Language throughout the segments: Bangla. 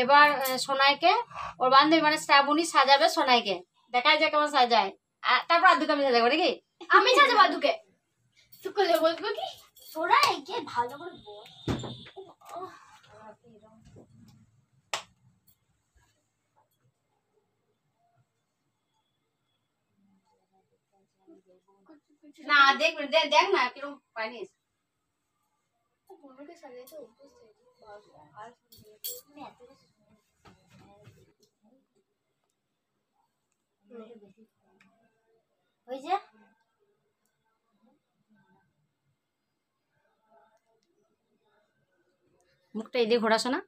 এবার সোনাইকে ওর বান্ধবী মানে শ্রাবণী সাজাবে সোনাইকে, দেখাই যায় কেমন সাজায়। তারপর আদুকে আমি সাজাবো নাকি? আমি সাজাবো আদুকে। তুই করলে বলবো কি সোনাইকে ভালো করে বল। না দেখ দেখ না কিরকম পানিস। বোনকে সাজাইতে ওই যে মুখটা এদিকে ঘোরাছো না,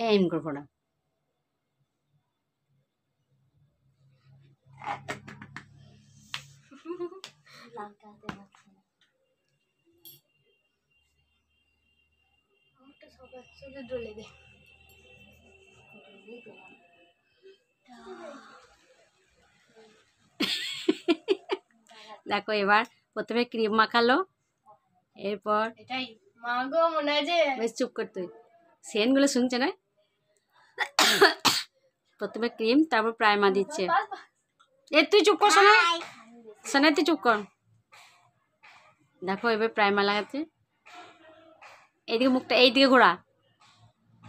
এম করে ঘোরা। লাগাতে পারছি না। আমারটা সবার সাথে ডলে দে। দেখো এবার প্রথমে ক্রিম মাখালো, এরপর এটাই মা গো মনে হয় যে বেশ চুপ কর তুই, সেনগুলো শুনছে না। প্রথমে ক্রিম তারপর প্রাইমার দিচ্ছে। এ তুই চুপ কর সোনা, সোনা তুই চুপ কর। দেখো এবার প্রাইমার লাগাচ্ছে, এইদিকে মুখটা এইদিকে ঘোরা।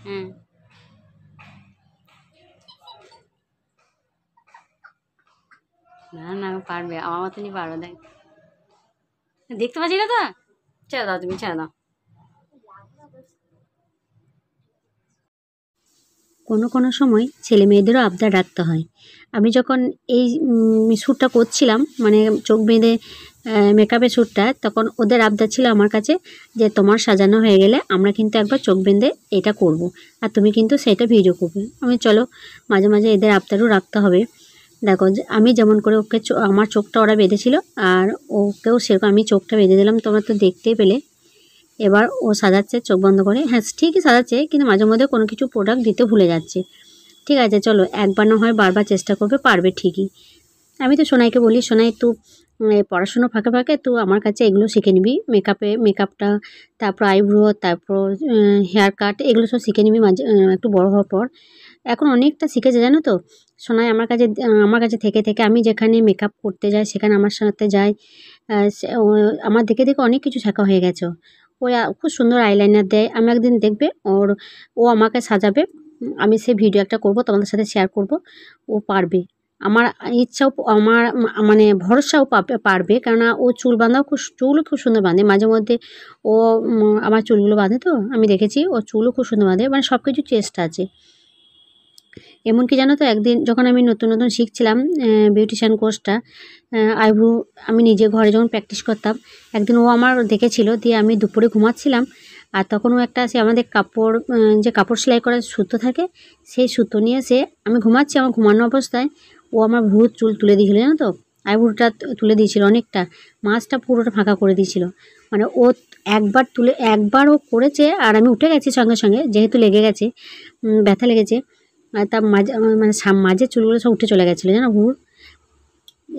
হ্যাঁ না না পারবে, আমার মতনই পারবে। দেখ দেখতে পাচ্ছি না তো, ছেড়ে দাও তুমি, ছেড়ে দাও। কোনো কোনো সময় ছেলে মেয়েদেরও আবদার রাখতে হয়। আমি যখন এই শ্যুটটা করছিলাম মানে চোখ বেঁধে মেকআপের শ্যুটটা, তখন ওদের আবদার ছিল আমার কাছে যে তোমার সাজানো হয়ে গেলে আমরা কিন্তু একবার চোখ বেঁধে এটা করব, আর তুমি কিন্তু সেটা ভিডিও করবে। আমি চলো মাঝে মাঝে এদের আবদারও রাখতে হবে। দেখো আমি যেমন করে ওকে আমার চোখটা ওরা বেঁধেছিল, আর ওকেও সেরকম আমি চোখটা বেঁধে দিলাম, তোমরা তো দেখতেই পেলে। এবার ও সাজাচ্ছে চোখ বন্ধ করে। হ্যাঁ ঠিকই সাজাচ্ছে, কিন্তু মাঝে মধ্যে কোনো কিছু প্রোডাক্ট দিতে ভুলে যাচ্ছে। ঠিক আছে চলো, একবার না হয় বারবার চেষ্টা করবে, পারবে ঠিকই। আমি তো সোনাইকে বলি, সোনাই তুই পড়াশুনো ফাঁকে ফাঁকে তুই আমার কাছে এগুলো শিখে নিবি, মেকআপটা, তারপর আইব্রো, তারপর হেয়ার কাট, এগুলো সব শিখে নিবি মাঝে একটু বড় হওয়ার পর। এখন অনেকটা শিখেছে জানো তো সোনাই আমার কাছে থেকে থেকে। আমি যেখানে মেকআপ করতে যাই সেখানে আমার সাথে যায়, আমার দেখে দেখে অনেক কিছু শেখা হয়ে গেছে। ও খুব সুন্দর আইলাইনার দেয়। আমি একদিন দেখবে ও আমাকে সাজাবে, আমি সেই ভিডিও একটা করব তোমাদের সাথে শেয়ার করব। ও পারবে, আমার ইচ্ছাও, আমার মানে ভরসাও পারবে, কেননা ও চুল বাঁধাও চুলও খুব সুন্দর বাঁধে। মাঝে মধ্যে ও আমার চুলগুলো বাঁধে, তো আমি দেখেছি ও চুলও খুব সুন্দর বাঁধে, মানে সব কিছু চেষ্টা আছে। এমনকি জানো তো একদিন যখন আমি নতুন নতুন শিখছিলাম বিউটিশিয়ান কোর্সটা, আইব্রো আমি নিজে ঘরে যখন প্র্যাকটিস করতাম, একদিন ও আমার দেখেছিল, দিয়ে আমি দুপুরে ঘুমাচ্ছিলাম, আর তখন ও একটা আমাদের কাপড় যে কাপড় সেলাই করার সুতো থাকে, সেই সুতো নিয়ে আমি ঘুমাচ্ছি, আমার ঘুমানো অবস্থায় ও আমার ভুরুর চুল তুলে দিয়েছিল জানো তো, আইব্রোটা তুলে দিয়েছিল অনেকটা, মাছটা পুরোটা ফাঁকা করে দিয়েছিল। মানে ও একবার ও করেছে, আর আমি উঠে গেছি সঙ্গে সঙ্গে, যেহেতু লেগে গেছে, ব্যথা লেগেছে, তার মাঝে মানে মাঝের চুলগুলো সব উঠে চলে গেছিলো জানো ভুর।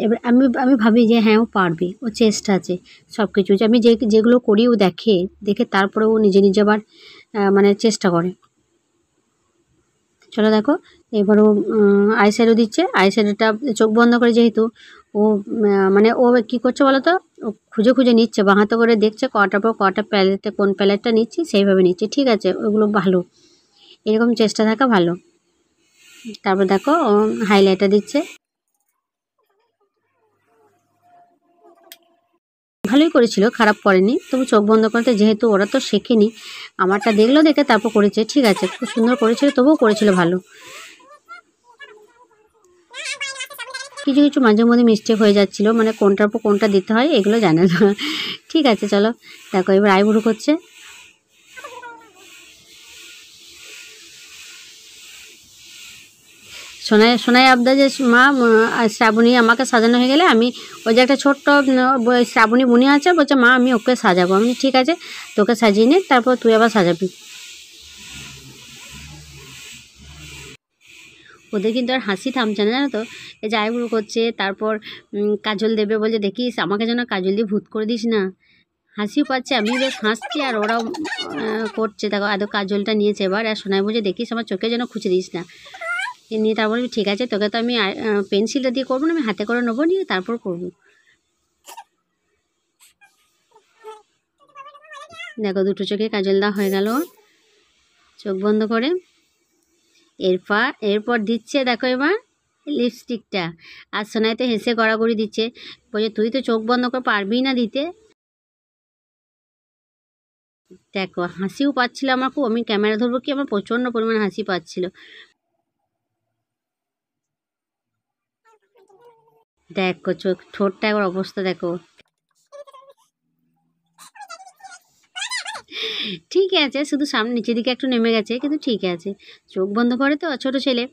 এবার আমি ভাবি যে হ্যাঁ ও পারবে, ও চেষ্টা আছে সব কিছু। আমি যেগুলো করি ও দেখে তারপরে ও নিজে নিজে আবার মানে চেষ্টা করে। চলো দেখো এবার ও আইশ্যাডো দিচ্ছে, আইশ্যাডোটা চোখ বন্ধ করে, যেহেতু ও মানে ও কী করছে বলো তো, ও খুঁজে খুঁজে নিচ্ছে, বাঁ হাতে করে দেখছে কটার পর কটা প্যালেটে কোন প্যালেটটা নিচ্ছি সেইভাবে নিচ্ছে। ঠিক আছে ওগুলো ভালো, এরকম চেষ্টা থাকা ভালো। তারপর দেখো হাইলাইটার দিচ্ছে, ভালোই করেছিল, খারাপ করেনি। তবু চোখ বন্ধ করতে, যেহেতু ওরা তো শেখেনি, আমারটা দেখলো, দেখে তারপর করেছে। ঠিক আছে খুব সুন্দর করেছিল, তবুও করেছিল ভালো। কিছু কিছু মাঝে মধ্যে মিস্টেক হয়ে যাচ্ছিলো, মানে কোনটার পর কোনটা দিতে হয় এগুলো জানে না। ঠিক আছে চলো দেখো এবার আইব্রো করছে। সোনাই আবদা যে মা শ্রাবণী আমাকে সাজানো হয়ে গেলে, আমি ওই যে একটা ছোট্ট শ্রাবণী বুনি আছে, বলছে মা আমি ওকে সাজাবো। আমি ঠিক আছে তোকে সাজিয়ে নে, তারপর তুই আবার সাজাবি। ওদের কিন্তু আর হাসি থামছে না জানো তো, এই যে আইব্রো করছে, তারপর কাজল দেবে বলছে, দেখিস আমাকে যেন কাজল দিয়ে ভূত করে দিস না। হাসিও পাচ্ছে, আমি বেশ হাসছি আর ওরাও করছে। দেখো আদৌ কাজলটা নিয়েছে এবার, আর সোনাই বুঝে দেখিস আমার চোখে যেন খুঁজে দিস না। নিয়ে তারপর ঠিক আছে, তোকে তো আমি পেন্সিলটা দিয়ে করবো না, আমি হাতে করে নেবো, নিয়ে তারপর করবো। দেখো দুটো চোখে কাজল দেওয়া হয়ে গেল, চোখ বন্ধ করে। এরপর দিচ্ছে দেখো এবার লিপস্টিকটা। আর সোনাই তো হেসে গড়াগড়ি দিচ্ছে, বলছে তুই তো চোখ বন্ধ করে পারবি না দিতে। দেখো হাসিও পাচ্ছিল আমার খুব, আমি ক্যামেরা ধরবো কি, আমার প্রচণ্ড পরিমাণে হাসি পাচ্ছিল। দেখো চোখ ঠোঁটটা একবার অবস্থা দেখো। ঠিক আছে, শুধু সামনে নিচের দিকে একটু নেমে গেছে, কিন্তু ঠিক আছে, চোখ বন্ধ করে তো ছোট ছেলে।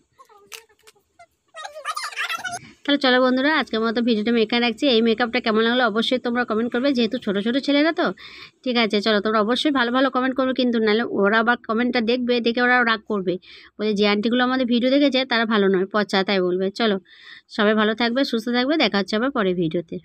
তাহলে চলো বন্ধুরা, আজকের মতো ভিডিওটা আমি এখানে রাখছি। এই মেকআপটা কেমন লাগলো অবশ্যই তোমরা কমেন্ট করবে, যেহেতু ছোটো ছোটো ছেলেরা তো। ঠিক আছে চলো, তোমরা অবশ্যই ভালো ভালো কমেন্ট করবে, কিন্তু নাহলে ওরা আবার কমেন্টটা দেখবে, দেখে ওরা রাগ করবে, বলে যে আন্টিগুলো আমাদের ভিডিও দেখেছে তারা ভালো নয়, পচা, তাই বলবে। চলো সবাই ভালো থাকবে, সুস্থ থাকবে, দেখা হচ্ছে আবার পরে ভিডিওতে।